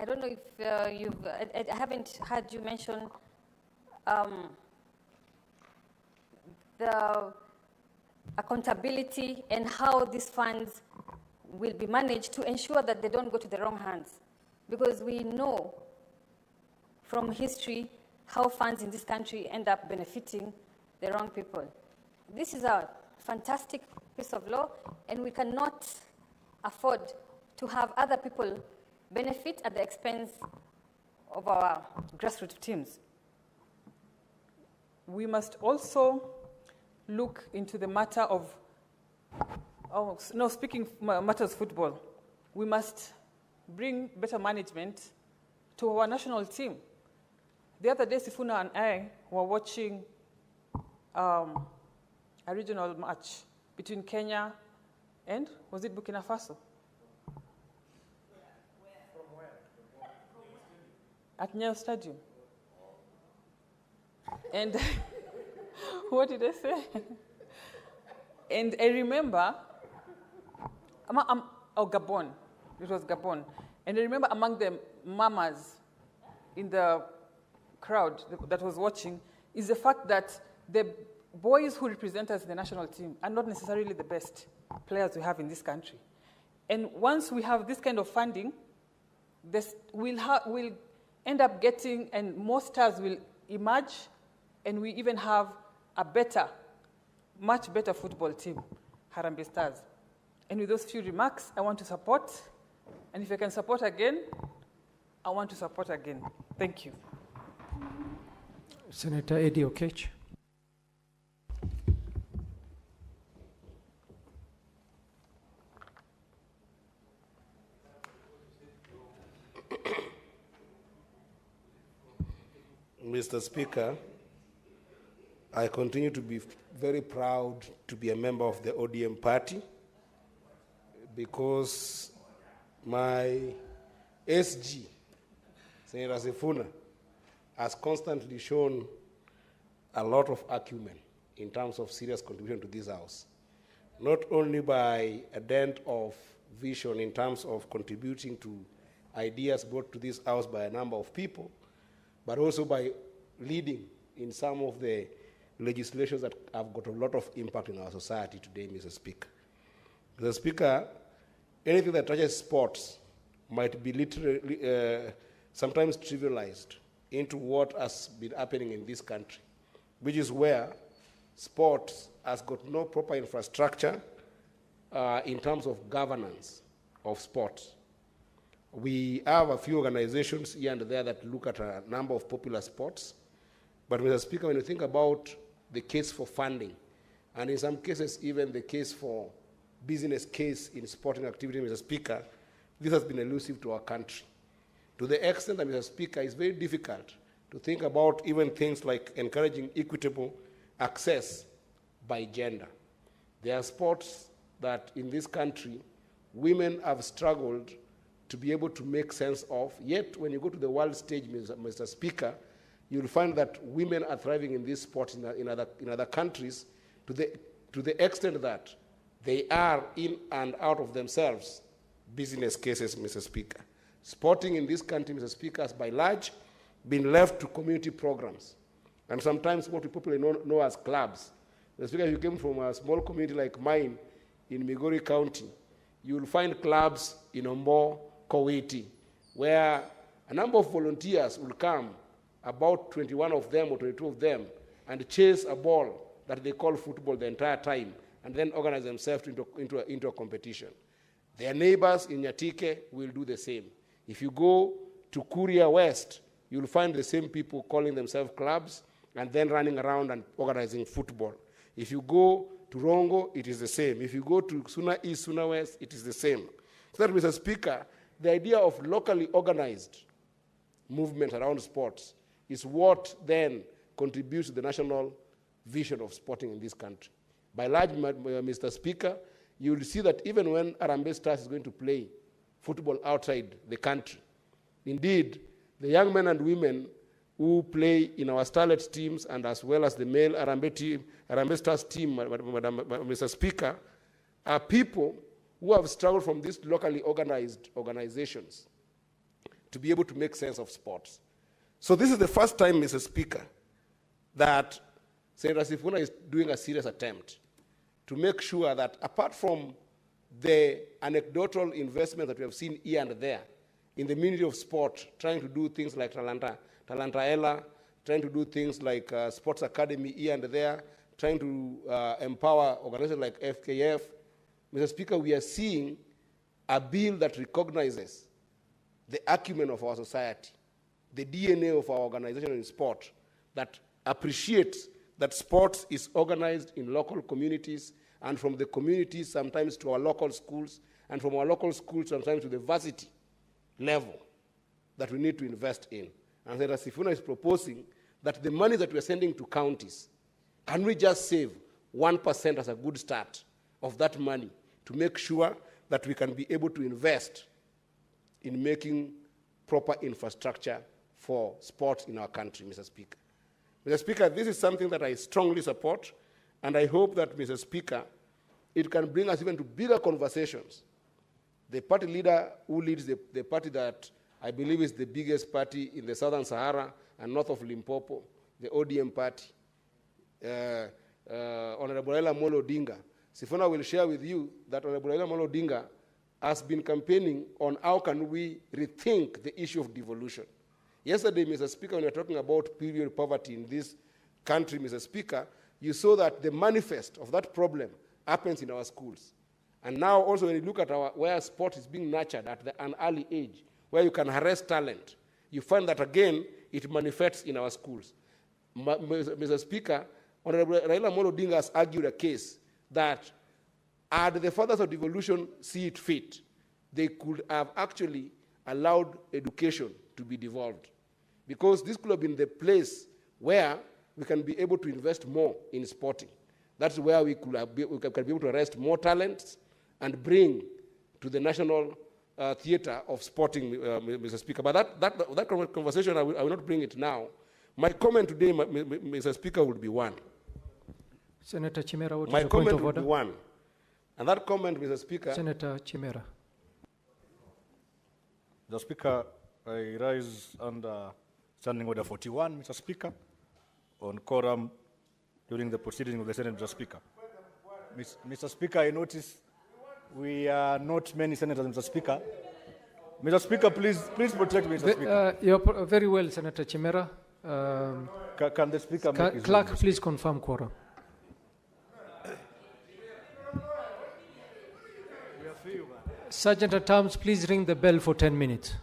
I don't know if I haven't heard you mention the accountability and how these funds will be managed to ensure that they don't go to the wrong hands. Because we know from history how funds in this country end up benefiting the wrong people. This is a fantastic piece of law, and we cannot afford to have other people benefit at the expense of our grassroots teams. We must also look into the matter of, speaking matters football, we must bring better management to our national team. The other day, Sifuna and I were watching a regional match between Kenya and, was it Burkina Faso? From where? At Nyayo Stadium. And what did I say? And I remember, Gabon. It was Gabon. And I remember among the mamas in the crowd that was watching is the fact that the boys who represent us in the national team are not necessarily the best players we have in this country. And once we have this kind of funding, we'll end up getting, and more stars will emerge, and we even have a better, much better football team, Harambee Stars. And with those few remarks, I want to support, and if I can support again, I want to support again. Thank you. Senator Eddie Okech. Mr. Speaker, I continue to be very proud to be a member of the ODM party because my SG, Senator Sifuna, has constantly shown a lot of acumen in terms of serious contribution to this House, not only by a dent of vision in terms of contributing to ideas brought to this House by a number of people, but also by leading in some of the legislations that have got a lot of impact in our society today, Mr. Speaker. Mr. Speaker, anything that touches sports might be literally, sometimes trivialized into what has been happening in this country, which is where sports has got no proper infrastructure in terms of governance of sports. We have a few organizations here and there that look at a number of popular sports, but Mr. Speaker, when you think about the case for funding, and in some cases even the case for business case in sporting activity, Mr. Speaker, this has been elusive to our country. To the extent that, Mr. Speaker, it's very difficult to think about even things like encouraging equitable access by gender. There are sports that in this country, women have struggled to be able to make sense of, yet when you go to the world stage, Mr. Speaker, you'll find that women are thriving in these sports in other countries to the extent that they are in and out of themselves business cases, Mr. Speaker. Sporting in this country, Mr. Speaker, has by large been left to community programs, and sometimes what we popularly know as clubs. Mr. Speaker, if you came from a small community like mine in Migori County, you will find clubs in Ombo, Kowiti, where a number of volunteers will come, about 21 of them or 22 of them, and chase a ball that they call football the entire time, and then organize themselves into a competition. Their neighbors in Nyatike will do the same. If you go to Kuria West, you'll find the same people calling themselves clubs and then running around and organizing football. If you go to Rongo, it is the same. If you go to Suna East, Suna West, it is the same. So that, Mr. Speaker, the idea of locally organized movement around sports is what then contributes to the national vision of sporting in this country. By large, Mr. Speaker, you will see that even when Harambee Stars is going to play football outside the country, indeed, the young men and women who play in our starlet teams and as well as the male Harambee Stars team, Mr. Speaker, are people who have struggled from these locally organized organizations to be able to make sense of sports. So this is the first time, Mr. Speaker, that Senator Sifuna is doing a serious attempt to make sure that apart from the anecdotal investment that we have seen here and there in the Ministry of Sport, trying to do things like Talantaela, trying to do things like Sports Academy here and there, trying to empower organizations like FKF. Mr. Speaker, we are seeing a bill that recognizes the acumen of our society, the DNA of our organization in sport, that appreciates that sports is organized in local communities, and from the communities sometimes to our local schools, and from our local schools sometimes to the varsity level that we need to invest in. And Senator Sifuna is proposing that the money that we are sending to counties, can we just save 1% as a good start of that money to make sure that we can be able to invest in making proper infrastructure for sports in our country, Mr. Speaker. Mr. Speaker, this is something that I strongly support, and I hope that, Mr. Speaker, it can bring us even to bigger conversations. The party leader who leads the party that I believe is the biggest party in the Southern Sahara and north of Limpopo, the ODM party, Honorable Raila Amolo Odinga. Sifuna will share with you that Honorable Raila Amolo Odinga has been campaigning on how can we rethink the issue of devolution. Yesterday, Mr. Speaker, when we were talking about period poverty in this country, Mr. Speaker, you saw that the manifest of that problem happens in our schools. And now also when you look at where sport is being nurtured at an early age, where you can harass talent, you find that again, it manifests in our schools. Mr. Speaker, Honorable Raila Amolo Odinga has argued a case that had the fathers of devolution see it fit, they could have actually allowed education to be devolved. Because this could have been the place where we can be able to invest more in sporting. That's where we can be able to arrest more talents and bring to the national theater of sporting, Mr. Speaker. But that conversation, I will not bring it now. My comment today, Mr. Speaker, would be one. Senator Chimera, what is My your point comment of would order? be one. And that comment, Mr. Speaker... Senator Chimera. Mr. Speaker, I rise under Standing Order 41, Mr. Speaker, on quorum during the proceedings of the Senate, Mr. Speaker. Mr. Speaker, I notice we are not many senators, Mr. Speaker. Mr. Speaker, please protect me, Mr. Speaker. You're very well, Senator Chimera. Can the Speaker make his Clerk, ruling? please confirm quorum. Sergeant at Arms, please ring the bell for 10 minutes.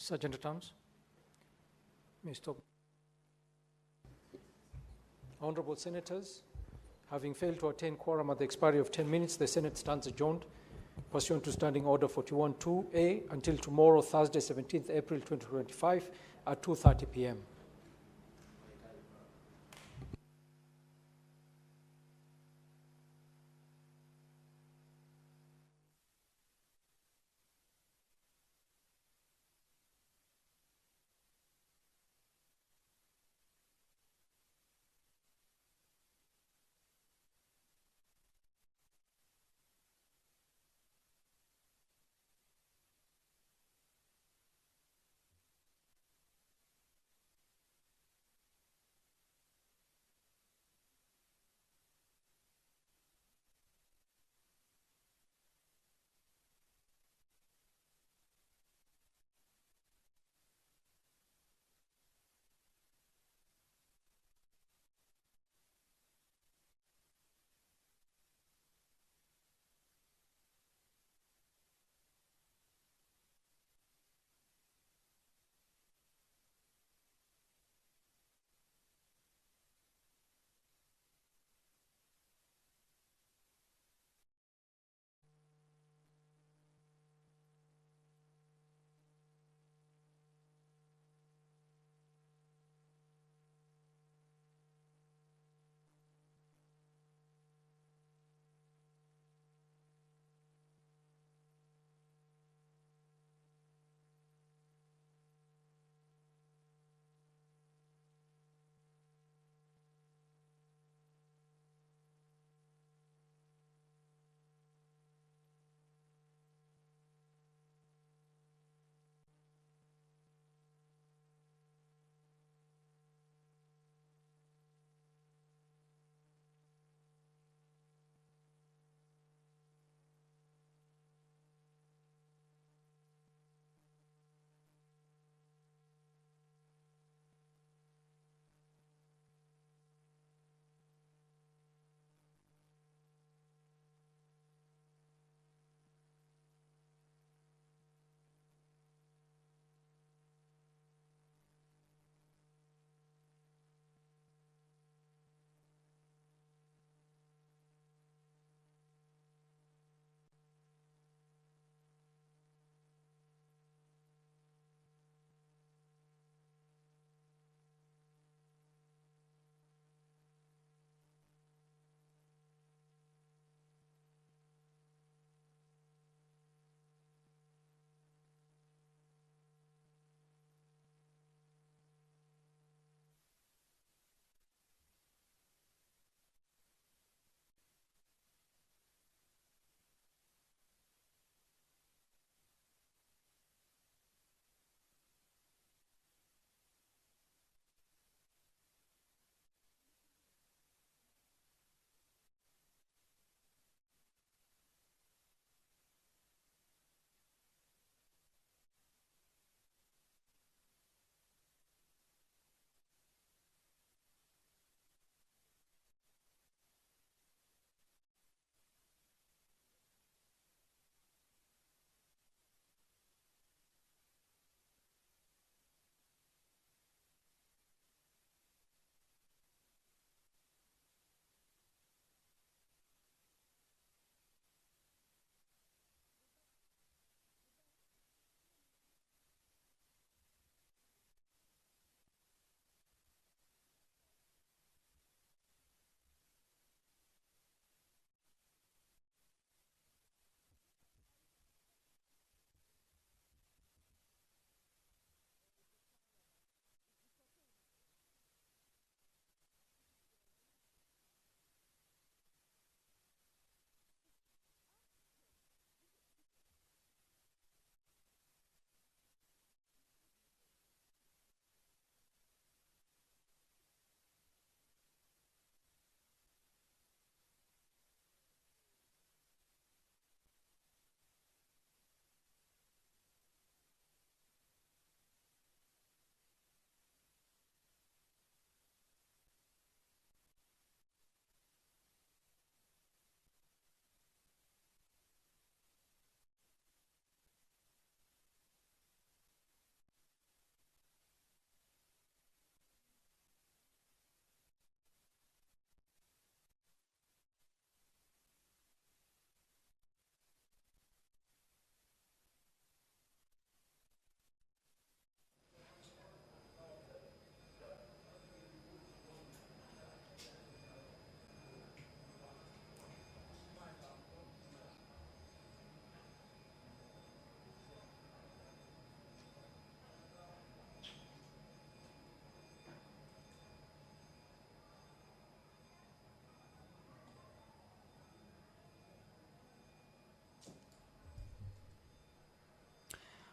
Sergeant at Arms. Mr. Honorable Senators, having failed to attain quorum at the expiry of 10 minutes, the Senate stands adjourned pursuant to Standing Order 41-2A until tomorrow, Thursday, 17th April 2025 at 2:30 p.m.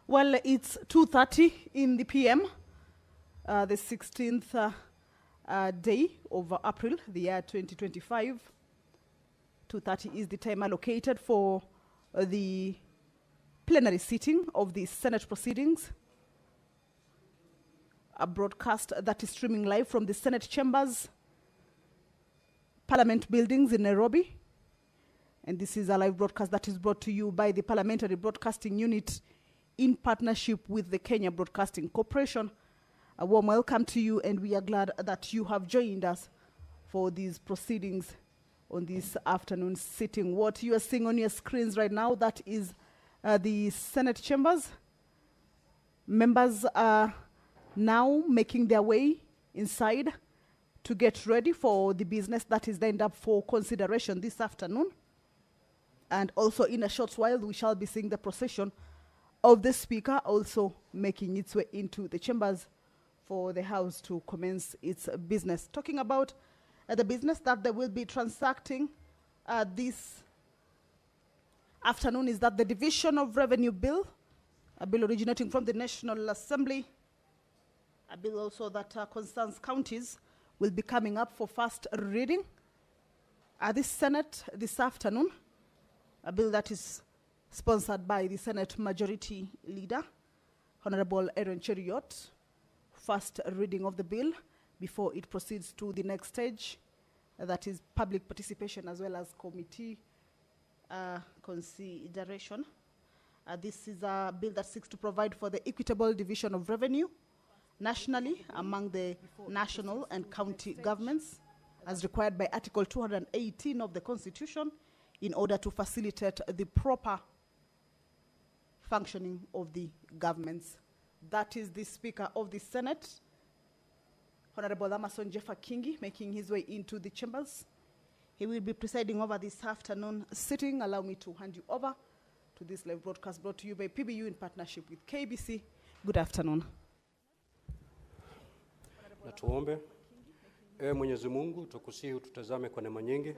Well, it's 2:30 in the PM, the 16th day of April, the year 2025. 2:30 is the time allocated for the plenary sitting of the Senate proceedings. A broadcast that is streaming live from the Senate chambers, Parliament buildings in Nairobi. And this is a live broadcast that is brought to you by the Parliamentary Broadcasting Unit in partnership with the Kenya Broadcasting Corporation. A warm welcome to you, and we are glad that you have joined us for these proceedings on this afternoon sitting. What you are seeing on your screens right now, that is the Senate chambers. Members are now making their way inside to get ready for the business that is lined up for consideration this afternoon. And also in a short while, we shall be seeing the procession of the Speaker also making its way into the chambers for the House to commence its business. Talking about the business that they will be transacting this afternoon is that the Division of Revenue Bill, a bill originating from the National Assembly, a bill also that concerns counties, will be coming up for first reading at the Senate this afternoon. A bill that is sponsored by the Senate Majority Leader, Honorable Aaron Cheriot. First reading of the bill before it proceeds to the next stage, that is public participation as well as committee consideration. This is a bill that seeks to provide for the equitable division of revenue nationally among the national and county governments as required by Article 218 of the Constitution in order to facilitate the proper functioning of the governments. That is the Speaker of the Senate, Honorable Amason Jeffer Kingi, making his way into the chambers. He will be presiding over this afternoon sitting. Allow me to hand you over to this live broadcast brought to you by PBU in partnership with KBC. Good afternoon. Na tuombe. Ewe Mwenyezi Mungu, tukusihi ututazame kwa neema nyingi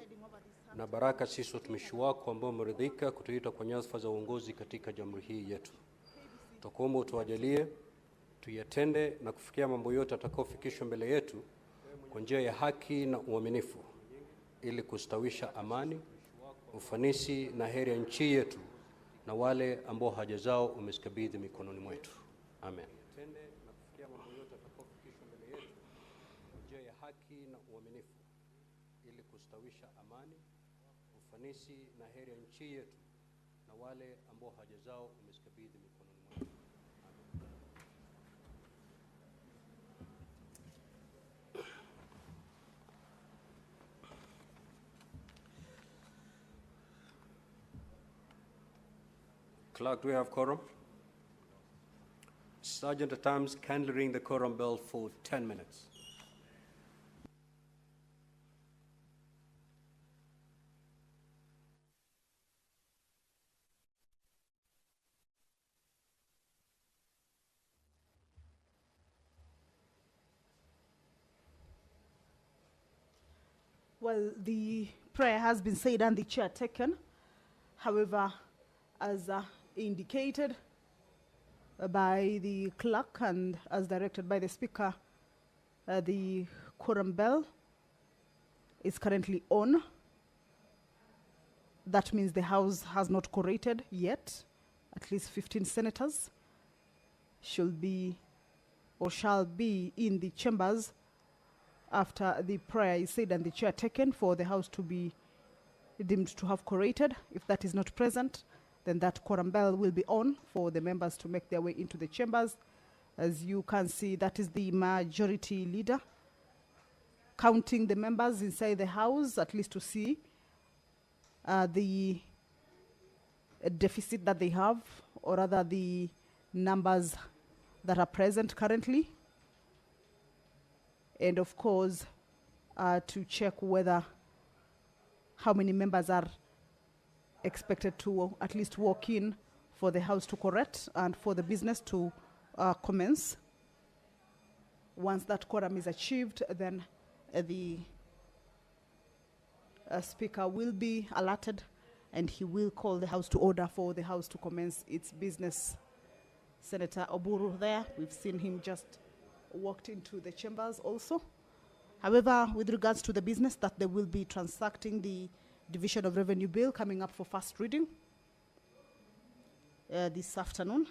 na baraka sisi watumishi wako ambao umeridhika kutuita kwa nyadhifa za uongozi katika jamhuri hii yetu. Tukuomba utuwajalie tuyatende na kufikia mambo yote atakayofikishwa mbele yetu kwa njia ya haki na uaminifu, ili kustawisha amani, ufanisi na heri ya nchi yetu na wale ambao haja zao umezikabidhi mikononi mwetu. Amen. Ili kustawisha amani, ufanisi na heri ya nchi yetu na wale ambao haja zao umezikabidhi mikononi mwetu. Clerk, do we have quorum? Sergeant at Arms, kindly ring the quorum bell for 10 minutes. Well, the prayer has been said and the chair taken. However, as indicated by the clerk and as directed by the Speaker, the quorum bell is currently on. That means the House has not quorated yet. At least 15 senators should be or shall be in the chambers after the prayer is said and the chair taken for the House to be deemed to have quorated. If that is not present, then that quorum bell will be on for the members to make their way into the chambers. As you can see, that is the Majority Leader counting the members inside the House, at least to see the deficit that they have, or rather the numbers that are present currently. And of course, to check whether how many members are expected to at least walk in for the House to correct and for the business to commence. Once that quorum is achieved, then the Speaker will be alerted and he will call the House to order for the House to commence its business. Senator Oburu there. We've seen him just walked into the chambers also. However, with regards to the business that they will be transacting the Division of Revenue Bill coming up for first reading this afternoon.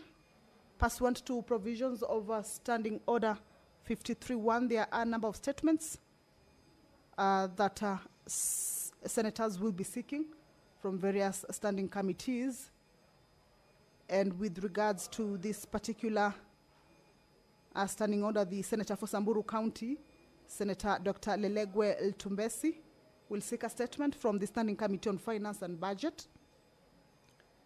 Pursuant to provisions of Standing Order 53.1, there are a number of statements that senators will be seeking from various standing committees. And with regards to this particular standing order, the Senator for Samburu County, Senator Dr. Lelegwe Ltumbesi, will seek a statement from the Standing Committee on Finance and Budget.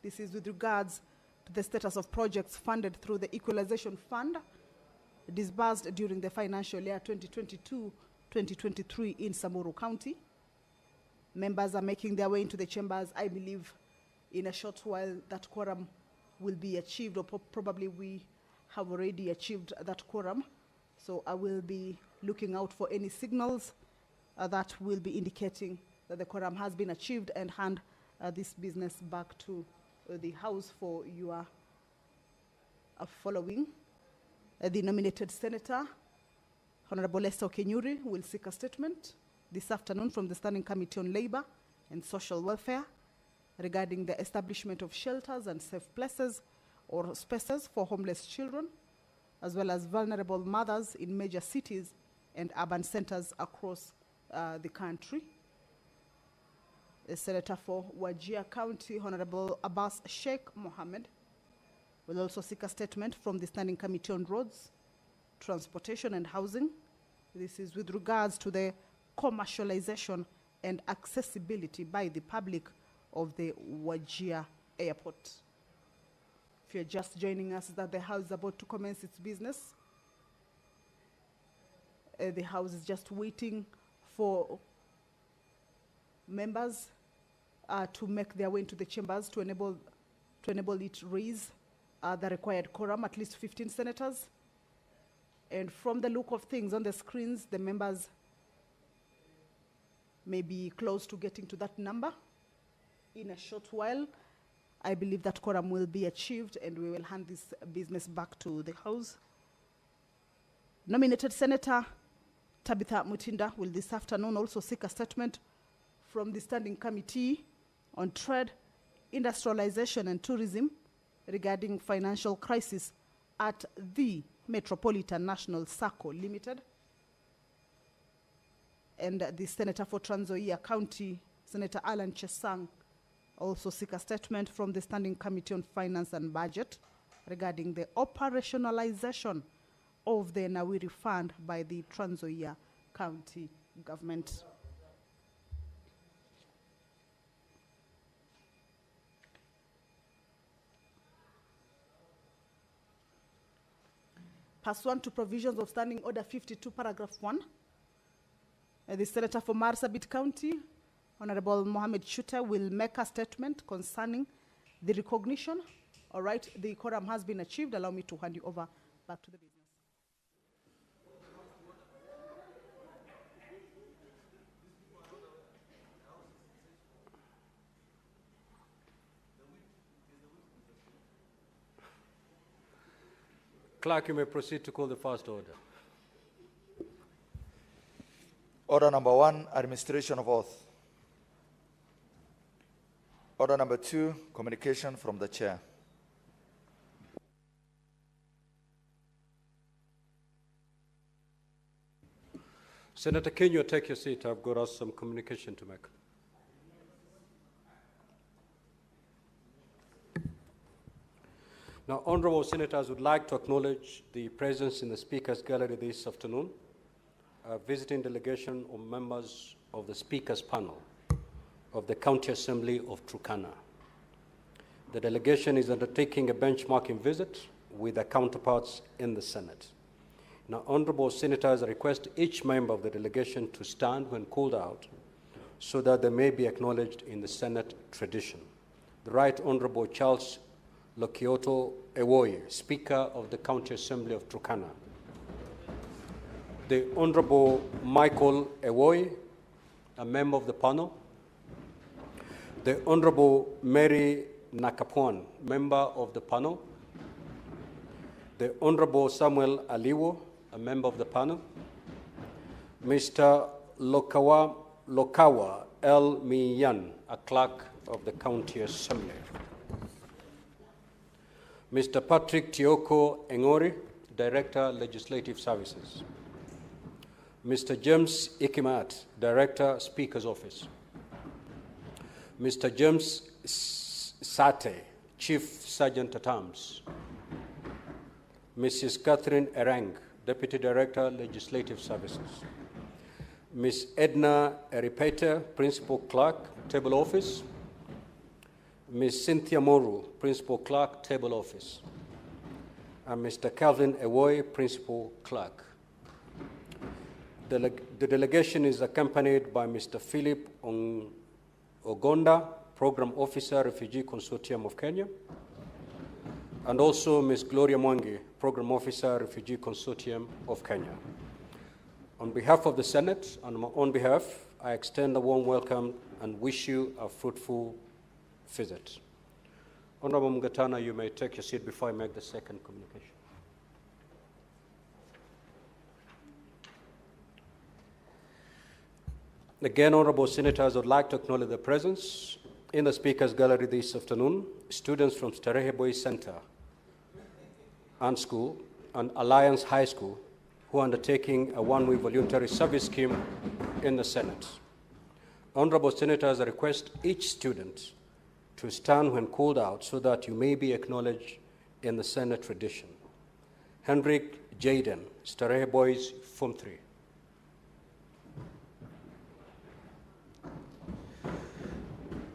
This is with regards to the status of projects funded through the Equalization Fund disbursed during the financial year 2022-2023 in Samburu County. Members are making their way into the chambers. I believe in a short while that quorum will be achieved, or probably we have already achieved that quorum. So I will be looking out for any signals that will be indicating that the quorum has been achieved, and hand this business back to the House for your following. The nominated Senator, Honorable Esther Kenyuri, will seek a statement this afternoon from the Standing Committee on Labor and Social Welfare regarding the establishment of shelters and safe places or spaces for homeless children, as well as vulnerable mothers in major cities and urban centers across the country. The Senator for Wajir County, Honorable Abbas Sheikh Mohammed, will also seek a statement from the Standing Committee on Roads, Transportation and Housing. This is with regards to the commercialization and accessibility by the public of the Wajir Airport. If you're just joining us, that the House is about to commence its business. The House is just waiting for members to make their way into the chambers to enable it raise the required quorum, at least 15 senators. And from the look of things on the screens, the members may be close to getting to that number. In a short while, I believe that quorum will be achieved, and we will hand this business back to the House. Nominated Senator Tabitha Mutinda will this afternoon also seek a statement from the Standing Committee on Trade, Industrialization and Tourism regarding financial crisis at the Metropolitan National Circle Limited. And the Senator for Trans Nzoia County, Senator Alan Chesang, also seek a statement from the Standing Committee on Finance and Budget regarding the operationalization of the Nawiri Fund by the Trans Nzoia County government. Pursuant to provisions of Standing Order 52, Paragraph 1, the Senator for Marsabit County, Honorable Mohammed Shuta, will make a statement concerning the recognition. All right, the quorum has been achieved. Allow me to hand you over back to the business. Clerk, you may proceed to call the first order. Order number 1, administration of oath. Order number 2, communication from the chair. Senator Kenyo, take your seat. I've got us some communication to make. Now, honorable senators, would like to acknowledge the presence in the Speaker's Gallery this afternoon, a visiting delegation of members of the Speaker's panel of the County Assembly of Turkana. The delegation is undertaking a benchmarking visit with their counterparts in the Senate. Now, honorable senators, I request each member of the delegation to stand when called out so that they may be acknowledged in the Senate tradition. The Right Honorable Charles Lokioto Ewoye, Speaker of the County Assembly of Turkana. The Honorable Michael Ewoye, a member of the panel. The Honorable Mary Nakapwan, member of the panel. the Honorable Samuel Aliwo, a member of the panel, Mr. Lokawa L. Miyan, a clerk of the County Assembly, Mr. Patrick Tioko Engori, Director, Legislative Services, Mr. James Ikimat, Director, Speaker's Office, Mr. James Sate, Chief Sergeant at Arms, Mrs. Catherine Erang, Deputy Director, Legislative Services, Ms. Edna Eripete, Principal Clerk, Table Office, Ms. Cynthia Moru, Principal Clerk, Table Office, and Mr. Calvin Ewoy, Principal Clerk. The delegation is accompanied by Mr. Philip Ogonda, Program Officer, Refugee Consortium of Kenya, and also Ms. Gloria Mwangi, Program Officer, Refugee Consortium of Kenya. On behalf of the Senate and my own behalf, I extend a warm welcome and wish you a fruitful visit. Honorable Mungatana, you may take your seat before I make the second communication. Again, Honorable Senators, I would like to acknowledge the presence in the Speaker's Gallery this afternoon, students from Starehe Boys Center and School and Alliance High School who are undertaking a one-week voluntary service scheme in the Senate. Honorable Senators, I request each student to stand when called out so that you may be acknowledged in the Senate tradition. Henrik Jaden, Starehe Boys, Form 3.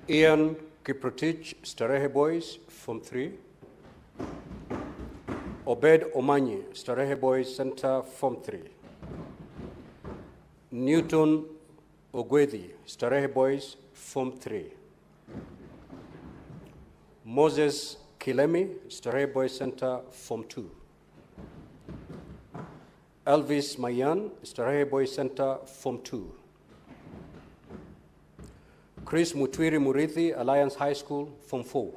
Ian Kiprotich, Starehe Boys, Form 3. Obed Omanyi, Starehe Boys Center, Form 3. Newton Ogwethi, Starehe Boys, Form 3. Moses Kilemi, Starehe Boys Center, Form 2. Elvis Mayan, Starehe Boys Center, Form 2. Chris Mutwiri Murithi, Alliance High School, Form 4.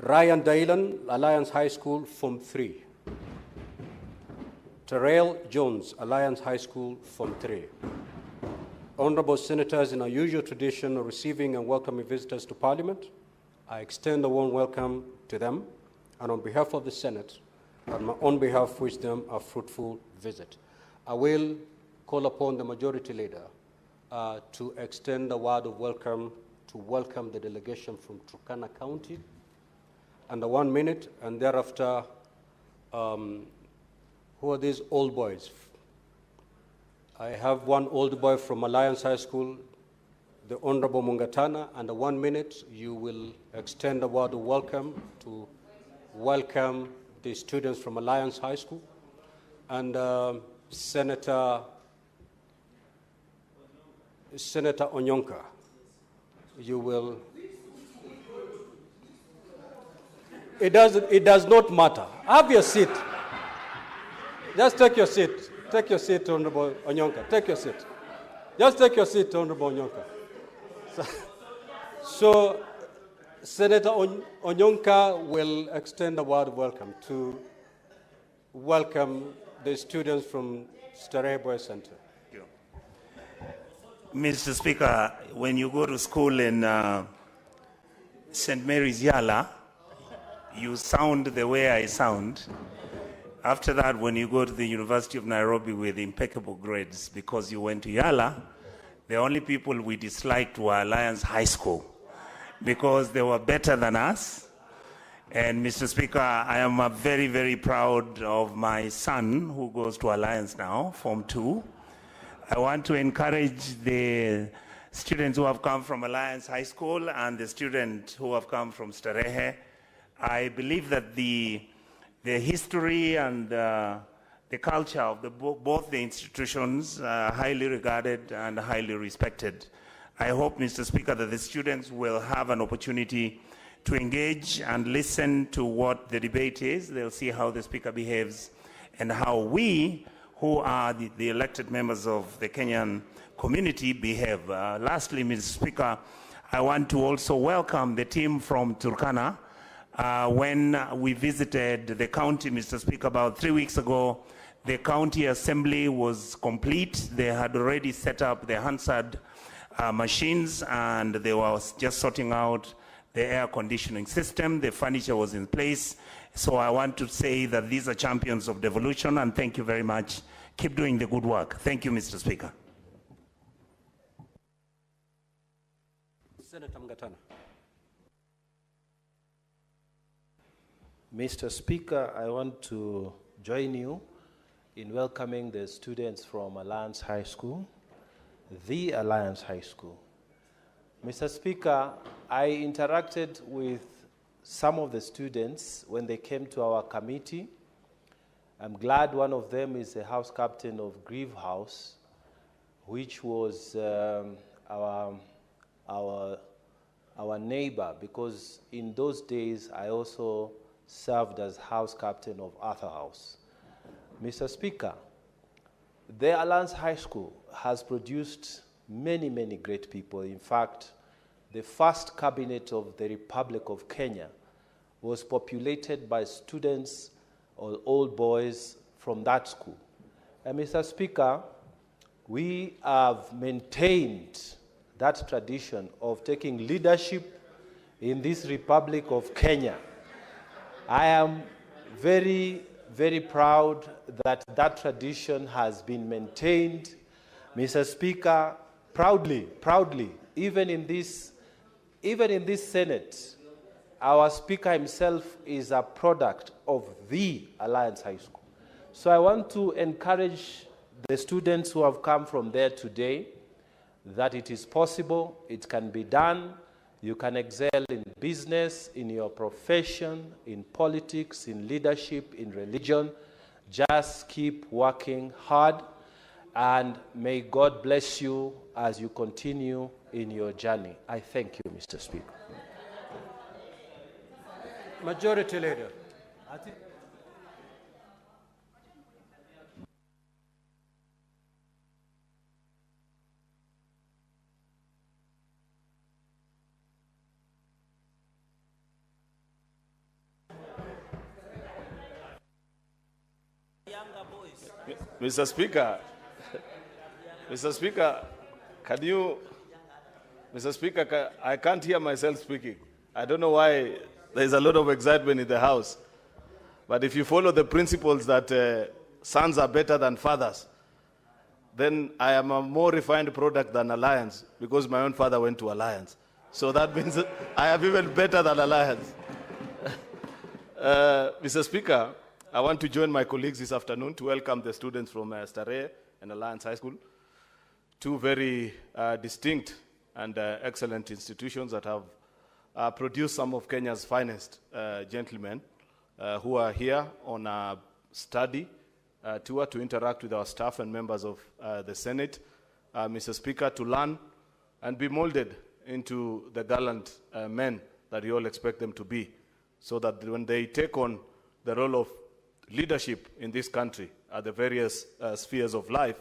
Ryan Dailan, Alliance High School, Form 3. Terrell Jones, Alliance High School, Form 3. Honorable Senators, in our usual tradition of receiving and welcoming visitors to Parliament, I extend a warm welcome to them, and on behalf of the Senate, and my own behalf, wish them a fruitful visit. I will call upon the Majority Leader to extend a word of welcome to welcome the delegation from Turkana County, and 1 minute, and thereafter, who are these old boys? I have one old boy from Alliance High School, the Honorable Mungatana, and 1 minute, you will extend a word of welcome to welcome the students from Alliance High School, and Senator Onyonka, you will. It does not matter. Have your seat. Just take your seat. Take your seat, Honorable Onyonka. Take your seat. Just take your seat, Honorable Onyonka. So Senator Onyonka will extend a word of welcome to welcome the students from Starehe Boys Center. Mr. Speaker, when you go to school in St. Mary's Yala, you sound the way I sound. After that, when you go to the University of Nairobi with impeccable grades, because you went to Yala, the only people we disliked were Alliance High School, because they were better than us. And Mr. Speaker, I am very, very proud of my son who goes to Alliance now, Form 2. I want to encourage the students who have come from Alliance High School and the students who have come from Starehe. I believe that the history and the culture of both the institutions are highly regarded and highly respected. I hope, Mr. Speaker, that the students will have an opportunity to engage and listen to what the debate is. They'll see how the Speaker behaves and how we, who are the elected members of the Kenyan community, behave. Lastly, Mr. Speaker, I want to also welcome the team from Turkana. When we visited the county, Mr. Speaker, about 3 weeks ago, the county assembly was complete. They had already set up the Hansard machines, and they were just sorting out the air conditioning system. The furniture was in place. So I want to say that these are champions of devolution, and thank you very much. Keep doing the good work. Thank you, Mr. Speaker. Senator Mgatana. Mr. Speaker, I want to join you in welcoming the students from Alliance High School, the Alliance High School. Mr. Speaker, I interacted with some of the students when they came to our committee. I'm glad one of them is a house captain of Grieve House, which was our neighbor, because in those days I also served as house captain of Arthur House. Mr. Speaker, the Alliance High School has produced many, many great people. In fact, the first cabinet of the Republic of Kenya was populated by students or old boys from that school. And Mr. Speaker, we have maintained that tradition of taking leadership in this Republic of Kenya. I am very, very proud that that tradition has been maintained. Mr. Speaker, proudly, even in this Senate, our Speaker himself is a product of the Alliance High School. So I want to encourage the students who have come from there today that it is possible, it can be done. You can excel in business, in your profession, in politics, in leadership, in religion. Just keep working hard, and may God bless you as you continue in your journey. I thank you, Mr. Speaker. Majority Leader. Mr. Speaker, Mr. Speaker, Mr. Speaker, I can't hear myself speaking. I don't know why there's a lot of excitement in the House. But if you follow the principles that sons are better than fathers, then I am a more refined product than Alliance, because my own father went to Alliance. So that means I am even better than Alliance. Mr. Speaker, I want to join my colleagues this afternoon to welcome the students from Starehe and Alliance High School, two very distinct and excellent institutions that have produced some of Kenya's finest gentlemen who are here on a study tour to interact with our staff and members of the Senate, Mr. Speaker, to learn and be molded into the gallant men that you all expect them to be, so that when they take on the role of leadership in this country at the various spheres of life,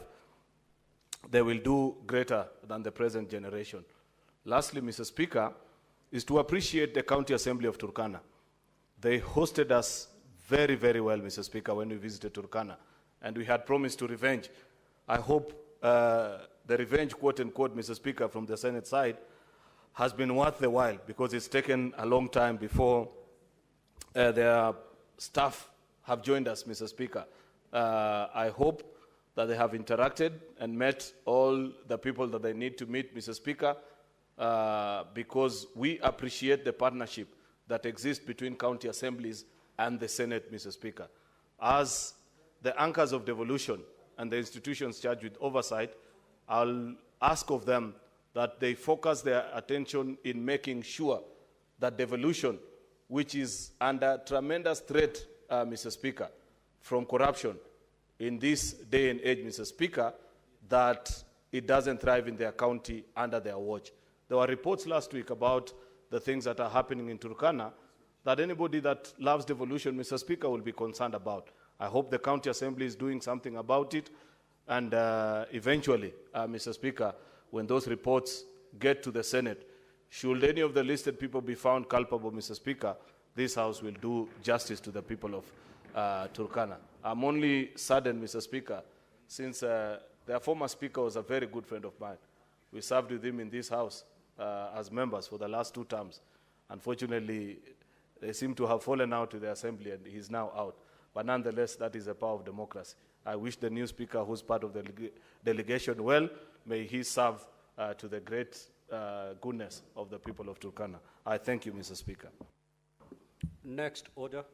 they will do greater than the present generation. Lastly, Mr. Speaker, is to appreciate the County Assembly of Turkana. They hosted us very, very well, Mr. Speaker, when we visited Turkana, and we had promised to revenge. I hope the revenge, quote unquote, Mr. Speaker, from the Senate side has been worth the while, because it's taken a long time before their staff have joined us, Mr. Speaker. I hope that they have interacted and met all the people that they need to meet, Mr. Speaker, because we appreciate the partnership that exists between county assemblies and the Senate, Mr. Speaker. As the anchors of devolution and the institutions charged with oversight, I'll ask of them that they focus their attention in making sure that devolution, which is under tremendous threat, Mr. Speaker, from corruption in this day and age, Mr. Speaker, that it doesn't thrive in their county under their watch. There were reports last week about the things that are happening in Turkana that anybody that loves devolution, Mr. Speaker, will be concerned about. I hope the county assembly is doing something about it, and eventually, Mr. Speaker, when those reports get to the Senate, should any of the listed people be found culpable, Mr. Speaker, this House will do justice to the people of Turkana. I'm only saddened, Mr. Speaker, since their former Speaker was a very good friend of mine. We served with him in this House as members for the last 2 terms. Unfortunately, they seem to have fallen out to the Assembly, and he's now out. But nonetheless, that is the power of democracy. I wish the new Speaker, who's part of the delegation, well. May he serve to the great goodness of the people of Turkana. I thank you, Mr. Speaker. Next order.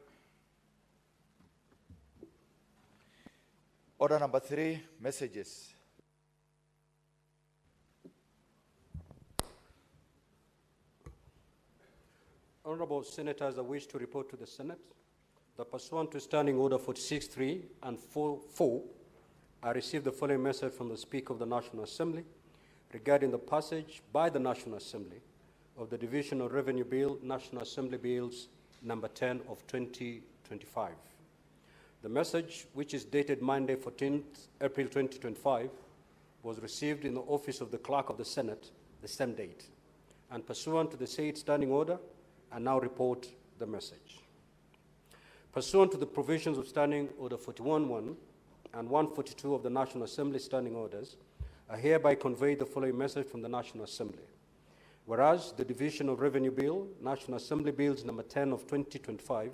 Order number 3, messages. Honorable Senators, I wish to report to the Senate that pursuant to Standing Order 46.3 and 4, I received the following message from the Speaker of the National Assembly regarding the passage by the National Assembly of the Division of Revenue Bill, National Assembly Bills number 10 of 2025. The message, which is dated Monday, 14th April 2025, was received in the office of the Clerk of the Senate the same date. And pursuant to the said standing order, I now report the message. Pursuant to the provisions of Standing Order 41.1 and 142 of the National Assembly Standing Orders, I hereby convey the following message from the National Assembly. Whereas the Division of Revenue Bill, National Assembly Bills number 10 of 2025,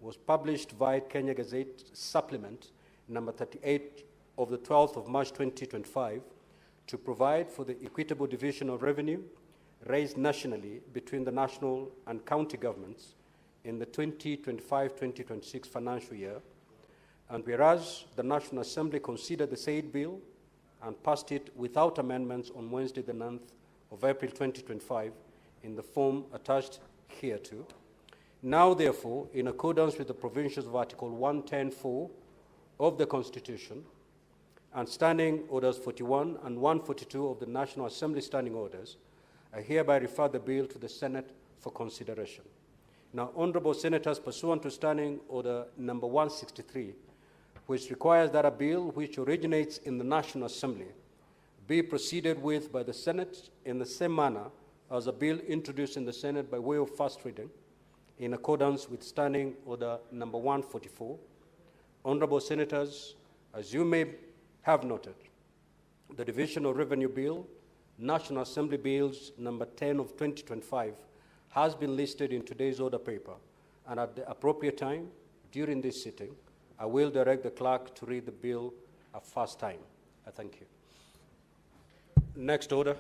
was published via Kenya Gazette Supplement number 38 of the 12th of March 2025 to provide for the equitable division of revenue raised nationally between the national and county governments in the 2025-2026 financial year, and whereas the National Assembly considered the said bill and passed it without amendments on Wednesday the 9th of April 2025 in the form attached hereto, now therefore, in accordance with the provisions of Article 110(4) of the Constitution and Standing Orders 41 and 142 of the National Assembly Standing Orders, I hereby refer the bill to the Senate for consideration. Now, Honourable Senators, pursuant to Standing Order number 163, which requires that a bill which originates in the National Assembly be proceeded with by the Senate in the same manner as a bill introduced in the Senate by way of first reading, in accordance with Standing Order number 144. Honourable Senators, as you may have noted, the Division of Revenue Bill, National Assembly Bills number 10 of 2025 has been listed in today's order paper, and at the appropriate time during this sitting, I will direct the clerk to read the bill a first time. I thank you. Next order.